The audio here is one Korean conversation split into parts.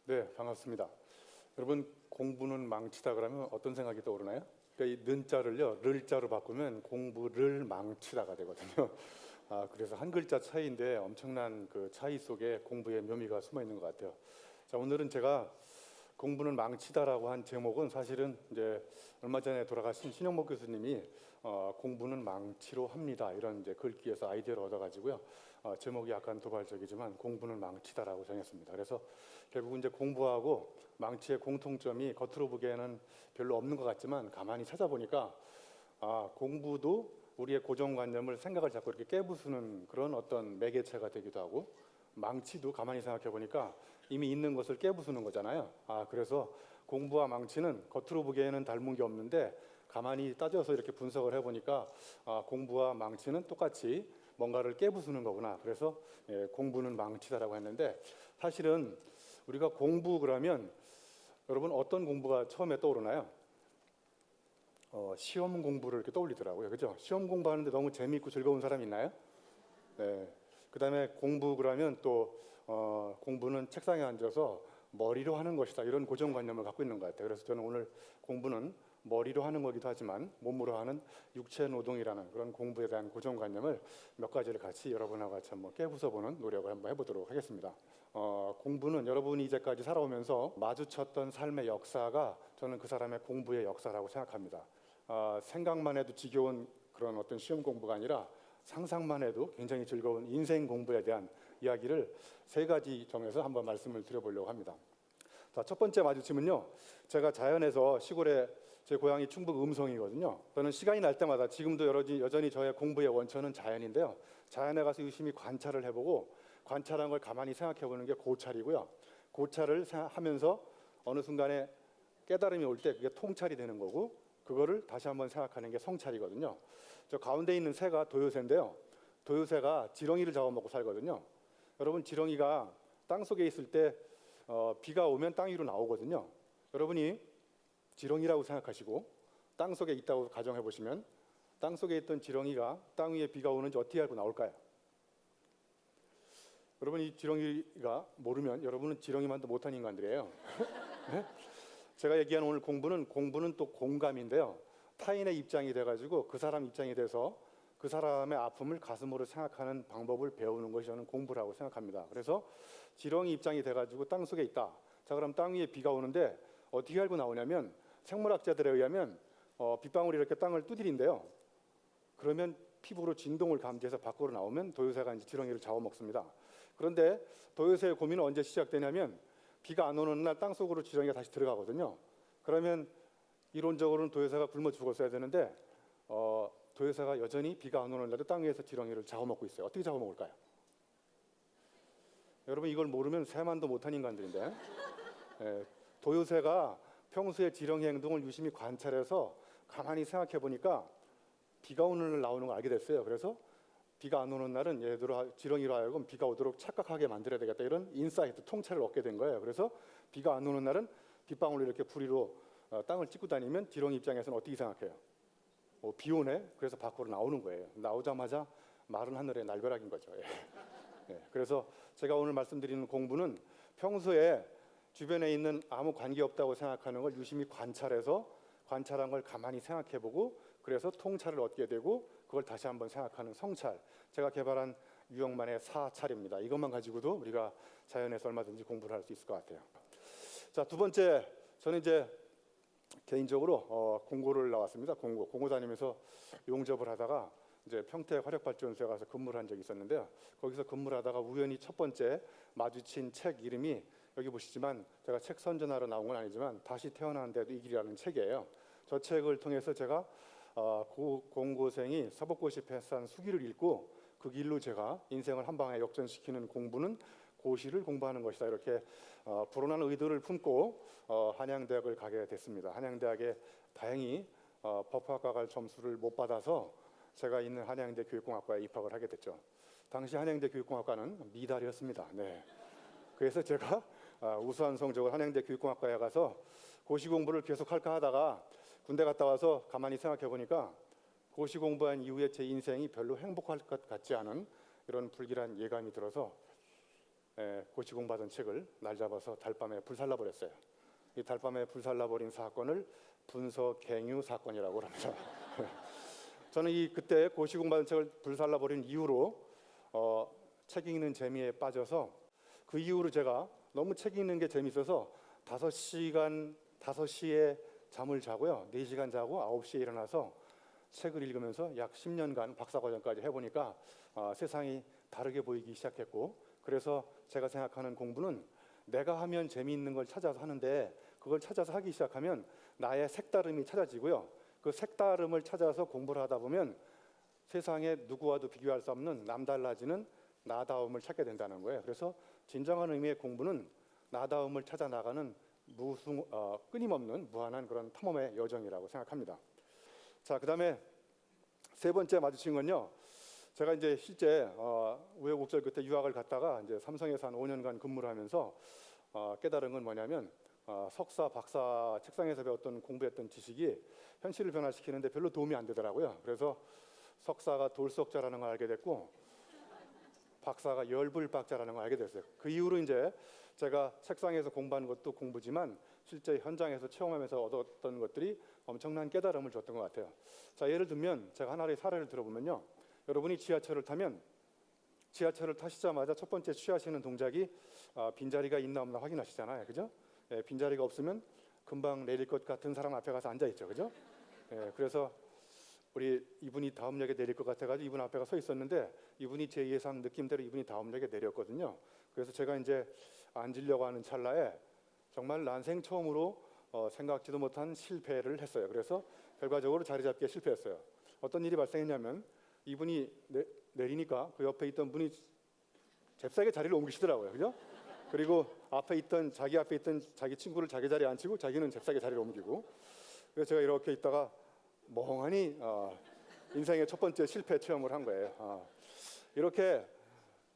네, 반갑습니다. 여러분, 공부는 망치다 그러면 어떤 생각이 떠오르나요? 그러니까 이 는자를요, 를자로 바꾸면 공부를 망치다가 되거든요. 그래서 한 글자 차이인데 엄청난 그 차이 속에 공부의 묘미가 숨어 있는 것 같아요. 자, 오늘은 제가 공부는 망치다라고 한 제목은 사실은 이제 얼마 전에 돌아가신 신영목 교수님이 공부는 망치로 합니다, 이런 이제 글귀에서 아이디어를 얻어가지고요. 제목이 약간 도발적이지만 공부는 망치다라고 정했습니다. 그래서 결국은 이제 공부하고 망치의 공통점이 겉으로 보기에는 별로 없는 것 같지만 가만히 찾아보니까 공부도 우리의 고정관념을 생각을 자꾸 이렇게 깨부수는 그런 어떤 매개체가 되기도 하고, 망치도 가만히 생각해 보니까 이미 있는 것을 깨부수는 거잖아요. 그래서 공부와 망치는 겉으로 보기에는 닮은 게 없는데 가만히 따져서 이렇게 분석을 해보니까 공부와 망치는 똑같이 뭔가를 깨부수는 거구나. 그래서 공부는 망치다라고 했는데, 사실은 우리가 공부 그러면 여러분 어떤 공부가 처음에 떠오르나요? 시험 공부를 이렇게 떠올리더라고요. 그죠? 시험 공부하는데 너무 재미있고 즐거운 사람 있나요? 네. 그 다음에 공부 그러면 또 공부는 책상에 앉아서 머리로 하는 것이다, 이런 고정관념을 갖고 있는 것 같아요. 그래서 저는 오늘 공부는 머리로 하는 거기도 하지만 몸으로 하는 육체 노동이라는 그런 공부에 대한 고정관념을 몇 가지를 같이 여러분하고 같이 한번 깨부숴보는 노력을 한번 해보도록 하겠습니다. 공부는 여러분이 이제까지 살아오면서 마주쳤던 삶의 역사가 저는 그 사람의 공부의 역사라고 생각합니다. 생각만 해도 지겨운 그런 어떤 시험 공부가 아니라 상상만 해도 굉장히 즐거운 인생 공부에 대한 이야기를 세 가지 정해서 한번 말씀을 드려보려고 합니다. 자, 첫 번째 마주침은요, 제가 자연에서 시골에, 제 고향이 충북 음성이거든요. 저는 시간이 날 때마다, 지금도 여전히 저의 공부의 원천은 자연인데요, 자연에 가서 유심히 관찰을 해보고 관찰한 걸 가만히 생각해 보는 게 고찰이고요, 고찰을 하면서 어느 순간에 깨달음이 올 때 그게 통찰이 되는 거고, 그거를 다시 한번 생각하는 게 성찰이거든요. 저 가운데 있는 새가 도요새인데요, 도요새가 지렁이를 잡아먹고 살거든요. 여러분, 지렁이가 땅속에 있을 때 비가 오면 땅 위로 나오거든요. 여러분이 지렁이라고 생각하시고 땅속에 있다고 가정해 보시면 땅속에 있던 지렁이가 땅 위에 비가 오는지 어떻게 알고 나올까요? 여러분, 이 지렁이가 모르면 여러분은 지렁이만도 못한 인간들이에요. 네? 제가 얘기하는 오늘 공부는 또 공감인데요, 타인의 입장이 돼가지고 그 사람 입장이 돼서 그 사람의 아픔을 가슴으로 생각하는 방법을 배우는 것이 저는 공부라고 생각합니다. 그래서 지렁이 입장이 돼가지고 땅속에 있다. 자, 그럼 땅 위에 비가 오는데 어떻게 알고 나오냐면, 생물학자들에 의하면 빗방울이 이렇게 땅을 두드린대요. 그러면 피부로 진동을 감지해서 밖으로 나오면 도요새가 이제 지렁이를 잡아먹습니다. 그런데 도요새의 고민은 언제 시작되냐면, 비가 안 오는 날 땅속으로 지렁이가 다시 들어가거든요. 그러면 이론적으로는 도요새가 굶어 죽었어야 되는데 도요새가 여전히 비가 안 오는 날도 땅 위에서 지렁이를 잡아먹고 있어요. 어떻게 잡아먹을까요? 여러분, 이걸 모르면 새만도 못한 인간들인데, 도요새가 평소에 지렁이 행동을 유심히 관찰해서 가만히 생각해 보니까 비가 오는 날 나오는 걸 알게 됐어요. 그래서 비가 안 오는 날은 얘들아 지렁이로 하여금 비가 오도록 착각하게 만들어야 되겠다, 이런 인사이트, 통찰을 얻게 된 거예요. 그래서 비가 안 오는 날은 빗방울로 이렇게 부리로 땅을 찍고 다니면 지렁이 입장에서는 어떻게 생각해요? 비 오네? 그래서 밖으로 나오는 거예요. 나오자마자 마른 하늘의 날벼락인 거죠. 그래서 제가 오늘 말씀드리는 공부는 평소에 주변에 있는 아무 관계없다고 생각하는 걸 유심히 관찰해서 관찰한 걸 가만히 생각해보고, 그래서 통찰을 얻게 되고 그걸 다시 한번 생각하는 성찰, 제가 개발한 유영만의 사찰입니다. 이것만 가지고도 우리가 자연에서 얼마든지 공부를 할 수 있을 것 같아요. 자, 두 번째, 저는 이제 개인적으로 공고를 나왔습니다. 공고 다니면서 용접을 하다가 이제 평택 화력발전소에 가서 근무를 한 적이 있었는데요, 거기서 근무를 하다가 우연히 첫 번째 마주친 책 이름이, 여기 보시지만 제가 책 선전하러 나온 건 아니지만 다시 태어나는데도 이 길이라는 책이에요. 저 책을 통해서 제가 공고생이 서복고시 패스한 수기를 읽고 그 길로 제가 인생을 한 방에 역전시키는 공부는 고시를 공부하는 것이다, 이렇게 불온한 의도를 품고 한양대학을 가게 됐습니다. 한양대학에 다행히 법학과 갈 점수를 못 받아서 제가 있는 한양대 교육공학과에 입학을 하게 됐죠. 당시 한양대 교육공학과는 미달이었습니다. 네. 그래서 제가 우수한 성적을 한양대 교육공학과에 가서 고시 공부를 계속 할까 하다가 군대 갔다 와서 가만히 생각해 보니까 고시 공부한 이후에 제 인생이 별로 행복할 것 같지 않은 이런 불길한 예감이 들어서 고시공부하던 책을 날 잡아서 달밤에 불살라 버렸어요. 이 달밤에 불살라 버린 사건을 분서갱유 사건이라고 합니다. 저는 그때 고시공부하던 책을 불살라 버린 이후로 책 읽는 재미에 빠져서 그 이후로 제가 너무 책 읽는 게 재밌어서 5시에 잠을 자고요. 4시간 자고 9시에 일어나서 책을 읽으면서 약 10년간 박사과정까지 해보니까 세상이 다르게 보이기 시작했고, 그래서 제가 생각하는 공부는 내가 하면 재미있는 걸 찾아서 하는데, 그걸 찾아서 하기 시작하면 나의 색다름이 찾아지고요. 그 색다름을 찾아서 공부를 하다 보면 세상에 누구와도 비교할 수 없는 남달라지는 나다움을 찾게 된다는 거예요. 그래서 진정한 의미의 공부는 나다움을 찾아 나가는 끊임없는 무한한 그런 탐험의 여정이라고 생각합니다. 자, 그다음에 세 번째 마주친 건요. 제가 이제 실제 우여곡절 그때 유학을 갔다가 이제 삼성에서 한 5년간 근무를 하면서 깨달은 건 뭐냐면, 석사, 박사 책상에서 배웠던 공부했던 지식이 현실을 변화시키는데 별로 도움이 안 되더라고요. 그래서 석사가 돌석자라는 걸 알게 됐고, 박사가 열불박자라는 걸 알게 됐어요. 그 이후로 이제 제가 책상에서 공부하는 것도 공부지만 실제 현장에서 체험하면서 얻었던 것들이 엄청난 깨달음을 줬던 것 같아요. 자, 예를 들면 제가 하나의 사례를 들어보면요. 여러분이 지하철을 타면 지하철을 타시자마자 첫 번째 취하시는 동작이 빈자리가 있나 없나 확인하시잖아요. 그죠? 빈자리가 없으면 금방 내릴 것 같은 사람 앞에 가서 앉아 있죠. 그죠? 그래서 우리 이분이 다음 역에 내릴 것 같아가지고 이분 앞에 서 있었는데, 이분이 제 예상 느낌대로 이분이 다음 역에 내렸거든요. 그래서 제가 이제 앉으려고 하는 찰나에 정말 난생 처음으로 생각지도 못한 실패를 했어요. 그래서 결과적으로 자리 잡기에 실패했어요. 어떤 일이 발생했냐면, 이분이 내리니까 그 옆에 있던 분이 잽싸게 자리를 옮기시더라고요. 그죠? 그리고 자기 앞에 있던 자기 친구를 자기 자리에 앉히고 자기는 잽싸게 자리를 옮기고, 그래서 제가 이렇게 있다가 멍하니 인생의 첫 번째 실패 체험을 한 거예요. 이렇게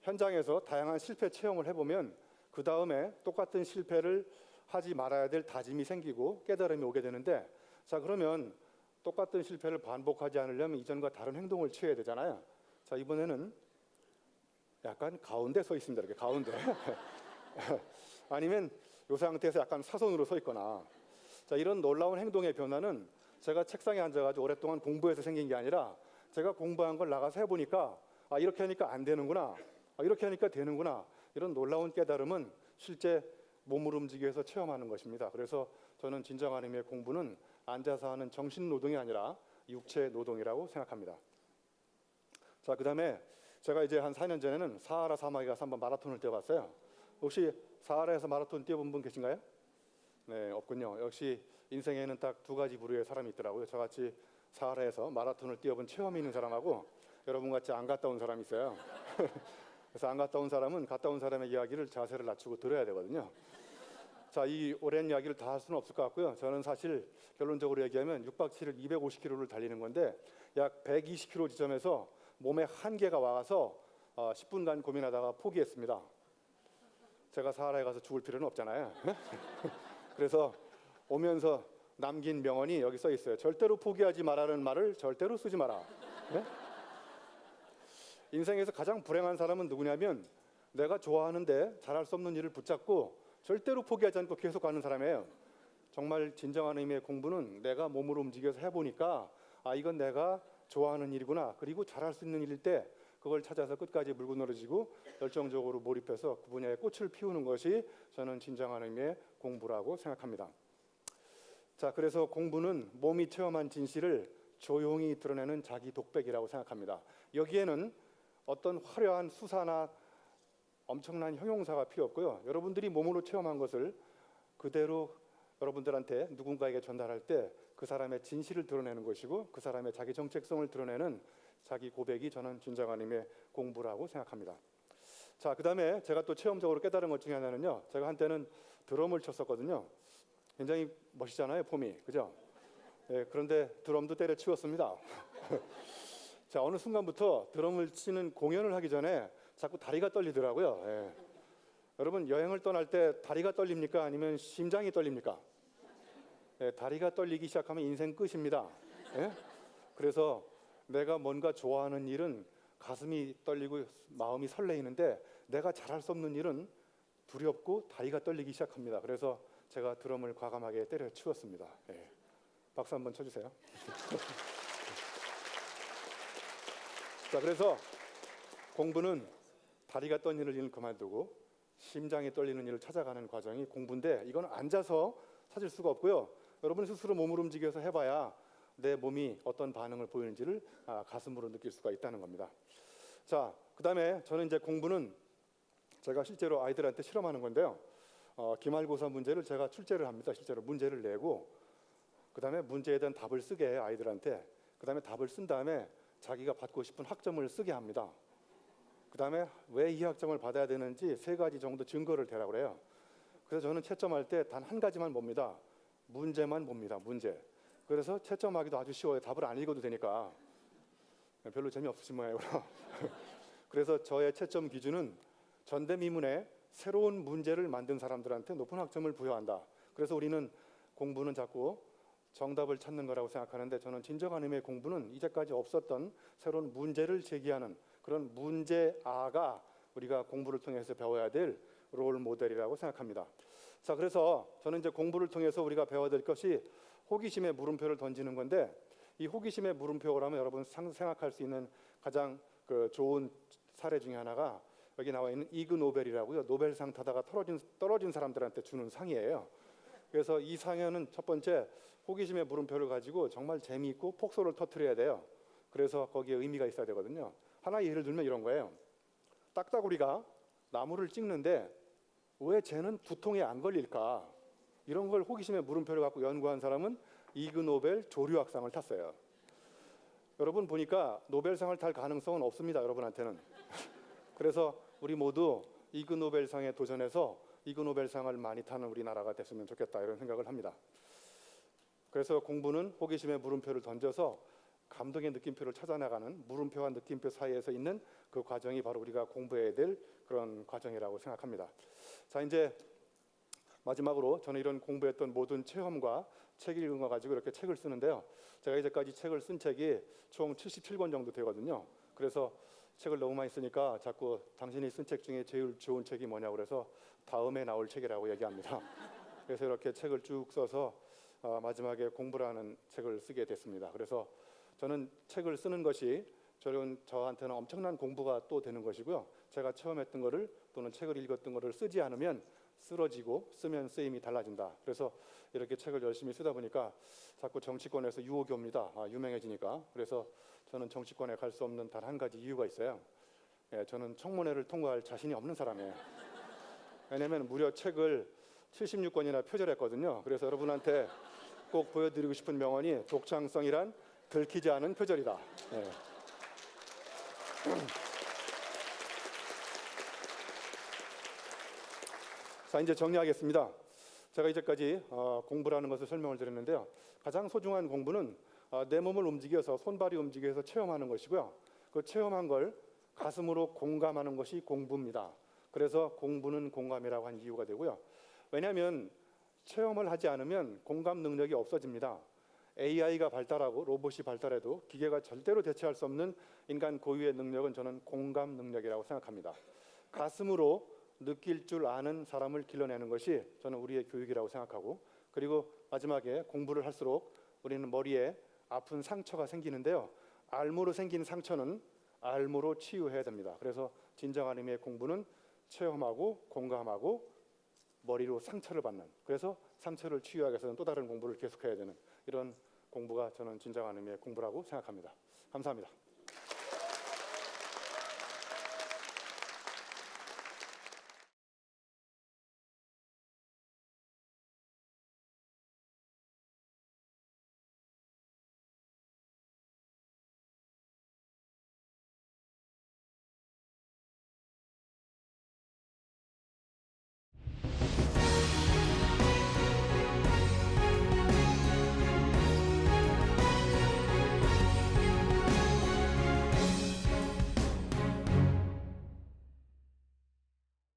현장에서 다양한 실패 체험을 해보면 그 다음에 똑같은 실패를 하지 말아야 될 다짐이 생기고 깨달음이 오게 되는데, 자, 그러면 똑같은 실패를 반복하지 않으려면 이전과 다른 행동을 취해야 되잖아요. 자, 이번에는 약간 가운데 서 있습니다. 이렇게 가운데. 아니면 이 상태에서 약간 사선으로 서 있거나. 자, 이런 놀라운 행동의 변화는 제가 책상에 앉아가지고 오랫동안 공부해서 생긴 게 아니라 제가 공부한 걸 나가서 해보니까 이렇게 하니까 안 되는구나, 이렇게 하니까 되는구나, 이런 놀라운 깨달음은 실제 몸을 움직여서 체험하는 것입니다. 그래서 저는 진정한 의미의 공부는 앉아서 하는 정신 노동이 아니라 육체 노동이라고 생각합니다. 자, 그다음에 제가 이제 한 4년 전에는 사하라 사막에 가서 한번 마라톤을 뛰어봤어요. 혹시 사하라에서 마라톤 뛰어본 분 계신가요? 네, 없군요. 역시 인생에는 딱 두 가지 부류의 사람이 있더라고요. 저같이 사하라에서 마라톤을 뛰어본 체험이 있는 사람하고 여러분같이 안 갔다 온 사람이 있어요. 그래서 안 갔다 온 사람은 갔다 온 사람의 이야기를 자세를 낮추고 들어야 되거든요. 자, 이 오랜 이야기를 다 할 수는 없을 것 같고요. 저는 사실 결론적으로 얘기하면 6박 7일 250km를 달리는 건데 약 120km 지점에서 몸에 한계가 와서 10분간 고민하다가 포기했습니다. 제가 사하라에 가서 죽을 필요는 없잖아요. 그래서 오면서 남긴 명언이 여기 써 있어요. 절대로 포기하지 말라는 말을 절대로 쓰지 마라. 네? 인생에서 가장 불행한 사람은 누구냐면 내가 좋아하는데 잘할 수 없는 일을 붙잡고 절대로 포기하지 않고 계속 가는 사람이에요. 정말 진정한 의미의 공부는 내가 몸으로 움직여서 해보니까 이건 내가 좋아하는 일이구나, 그리고 잘할 수 있는 일일 때 그걸 찾아서 끝까지 물고 늘어지고 열정적으로 몰입해서 그 분야에 꽃을 피우는 것이 저는 진정한 의미의 공부라고 생각합니다. 자, 그래서 공부는 몸이 체험한 진실을 조용히 드러내는 자기 독백이라고 생각합니다. 여기에는 어떤 화려한 수사나 엄청난 형용사가 필요 없고요. 여러분들이 몸으로 체험한 것을 그대로 여러분들한테 누군가에게 전달할 때 그 사람의 진실을 드러내는 것이고 그 사람의 자기 정체성을 드러내는 자기 고백이 저는 진정한 의미의 공부라고 생각합니다. 자, 그다음에 제가 또 체험적으로 깨달은 것 중에 하나는요. 제가 한때는 드럼을 쳤었거든요. 굉장히 멋있잖아요, 폼이. 그죠? 네, 그런데 드럼도 때려치웠습니다. 자, 어느 순간부터 드럼을 치는 공연을 하기 전에 자꾸 다리가 떨리더라고요. 예. 여러분, 여행을 떠날 때 다리가 떨립니까? 아니면 심장이 떨립니까? 예, 다리가 떨리기 시작하면 인생 끝입니다. 예? 그래서 내가 뭔가 좋아하는 일은 가슴이 떨리고 마음이 설레이는데 내가 잘할 수 없는 일은 두렵고 다리가 떨리기 시작합니다. 그래서 제가 드럼을 과감하게 때려치웠습니다. 예. 박수 한번 쳐주세요. 자, 그래서 공부는 다리가 떨리는 일을 그만두고 심장이 떨리는 일을 찾아가는 과정이 공부인데, 이건 앉아서 찾을 수가 없고요. 여러분 스스로 몸을 움직여서 해봐야 내 몸이 어떤 반응을 보이는지를 가슴으로 느낄 수가 있다는 겁니다. 자, 그다음에 저는 이제 공부는 제가 실제로 아이들한테 실험하는 건데요. 기말고사 문제를 제가 출제를 합니다. 실제로 문제를 내고 그다음에 문제에 대한 답을 쓰게 해요, 아이들한테. 그다음에 답을 쓴 다음에 자기가 받고 싶은 학점을 쓰게 합니다. 그다음에 왜 이 학점을 받아야 되는지 3가지 정도 증거를 대라고 그래요. 그래서 저는 채점할 때 단 한 가지만 봅니다. 문제만 봅니다. 문제. 그래서 채점하기도 아주 쉬워요. 답을 안 읽어도 되니까. 별로 재미없으신 모양이고요. 그래서 저의 채점 기준은 전대미문에 새로운 문제를 만든 사람들한테 높은 학점을 부여한다. 그래서 우리는 공부는 자꾸 정답을 찾는 거라고 생각하는데, 저는 진정한 의미의 공부는 이제까지 없었던 새로운 문제를 제기하는 그런 문제아가 우리가 공부를 통해서 배워야 될 롤 모델이라고 생각합니다. 자, 그래서 저는 이제 공부를 통해서 우리가 배워야 될 것이 호기심의 물음표를 던지는 건데, 이 호기심의 물음표라면 여러분 생각할 수 있는 가장 좋은 사례 중에 하나가 여기 나와 있는 이그 노벨이라고요. 노벨상 타다가 떨어진 사람들한테 주는 상이에요. 그래서 이 상에는 첫 번째 호기심의 물음표를 가지고 정말 재미있고 폭소를 터뜨려야 돼요. 그래서 거기에 의미가 있어야 되거든요. 하나의 예를 들면 이런 거예요. 딱따구리가 나무를 찍는데 왜 쟤는 두통에 안 걸릴까? 이런 걸 호기심의 물음표를 갖고 연구한 사람은 이그 노벨 조류학상을 탔어요. 여러분 보니까 노벨상을 탈 가능성은 없습니다, 여러분한테는. 그래서 우리 모두 이그 노벨상에 도전해서 이그 노벨상을 많이 타는 우리나라가 됐으면 좋겠다, 이런 생각을 합니다. 그래서 공부는 호기심의 물음표를 던져서 감동의 느낌표를 찾아나가는 물음표와 느낌표 사이에서 있는 그 과정이 바로 우리가 공부해야 될 그런 과정이라고 생각합니다. 자, 이제 마지막으로 저는 이런 공부했던 모든 체험과 책 읽은 거 가지고 이렇게 책을 쓰는데요. 제가 이제까지 책을 쓴 책이 총 77권 정도 되거든요. 그래서 책을 너무 많이 쓰니까 자꾸 당신이 쓴 책 중에 제일 좋은 책이 뭐냐고 그래서 다음에 나올 책이라고 얘기합니다. 그래서 이렇게 책을 쭉 써서 마지막에 공부라는 책을 쓰게 됐습니다. 그래서 저는 책을 쓰는 것이 저한테는 엄청난 공부가 또 되는 것이고요. 제가 체험했던 거를 또는 책을 읽었던 거를 쓰지 않으면 쓰러지고 쓰면 쓰임이 달라진다. 그래서 이렇게 책을 열심히 쓰다 보니까 자꾸 정치권에서 유혹이 옵니다. 유명해지니까. 그래서 저는 정치권에 갈 수 없는 단 한 가지 이유가 있어요. 저는 청문회를 통과할 자신이 없는 사람이에요. 왜냐하면 무려 책을 76권이나 표절했거든요. 그래서 여러분한테 꼭 보여드리고 싶은 명언이 독창성이란 들키지 않은 표절이다. 자, 이제 정리하겠습니다. 제가 이제까지 공부라는 것을 설명을 드렸는데요. 가장 소중한 공부는 내 몸을 움직여서 손발이 움직여서 체험하는 것이고요. 그 체험한 걸 가슴으로 공감하는 것이 공부입니다. 그래서 공부는 공감이라고 한 이유가 되고요. 왜냐하면 체험을 하지 않으면 공감 능력이 없어집니다. AI가 발달하고 로봇이 발달해도 기계가 절대로 대체할 수 없는 인간 고유의 능력은 저는 공감 능력이라고 생각합니다. 가슴으로 느낄 줄 아는 사람을 길러내는 것이 저는 우리의 교육이라고 생각하고, 그리고 마지막에 공부를 할수록 우리는 머리에 아픈 상처가 생기는데요. 알무로 생긴 상처는 알무로 치유해야 됩니다. 그래서 진정한 의미의 공부는 체험하고 공감하고 머리로 상처를 받는, 그래서 상처를 치유하기 위해서는 또 다른 공부를 계속해야 되는 이런 공부가 저는 진정한 의미의 공부라고 생각합니다. 감사합니다.